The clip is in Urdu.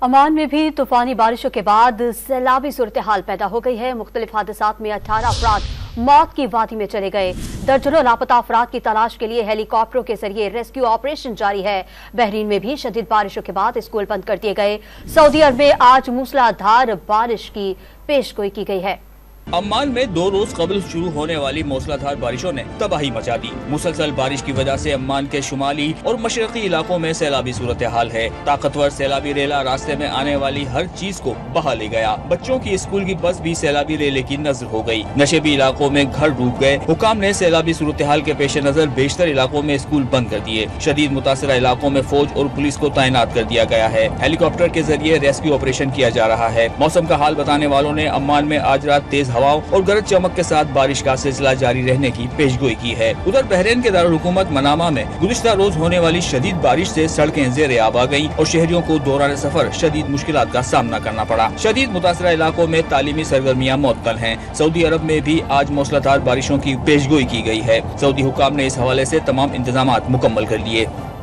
عمان میں بھی طوفانی بارشوں کے بعد سیلابی صورتحال پیدا ہو گئی ہے۔ مختلف حادثات میں 18 افراد موت کی وادی میں چلے گئے۔ درجنوں لاپتہ افراد کی تلاش کے لیے ہیلی کاپٹروں کے ذریعے ریسکیو آپریشن جاری ہے۔ بحرین میں بھی شدید بارشوں کے بعد اسکول بند کر دیے گئے۔ سعودی عرب میں آج موسلادھار بارش کی پیشگوئی کی گئی ہے۔ عمان میں 2 روز قبل شروع ہونے والی موسلادھار بارشوں نے تباہی مچا دی۔ مسلسل بارش کی وجہ سے عمان کے شمالی اور مشرقی علاقوں میں سیلابی صورتحال ہے۔ طاقتور سیلابی ریلا راستے میں آنے والی ہر چیز کو بہا لے گیا۔ بچوں کی اسکول کی بس بھی سیلابی ریلے کی نظر ہو گئی۔ نشیبی علاقوں میں گھر ڈوب گئے۔ حکام نے سیلابی صورتحال کے پیش نظر بیشتر علاقوں میں اسکول بند کر دیے۔ شدید متاثرہ علاقوں میں فوج اور پولیس کو تعینات کر دیا گیا ہے۔ ہیلی کاپٹر کے ذریعے ریسکیو آپریشن کیا جا رہا ہے۔ موسم کا حال بتانے والوں نے عمان میں آج رات تیز ہواؤں اور گرج چمک کے ساتھ بارش کا سلسلہ جاری رہنے کی پیشگوئی کی ہے۔ ادھر بحرین کے دارالحکومت منامہ میں گزشتہ روز ہونے والی شدید بارش سے سڑکیں زیر آب آ گئیں اور شہریوں کو دوران سفر شدید مشکلات کا سامنا کرنا پڑا۔ شدید متاثرہ علاقوں میں تعلیمی سرگرمیاں معطل ہیں۔ سعودی عرب میں بھی آج موسلادھار بارشوں کی پیشگوئی کی گئی ہے۔ سعودی حکام نے اس حوالے سے تمام انتظامات مکمل کر لیے۔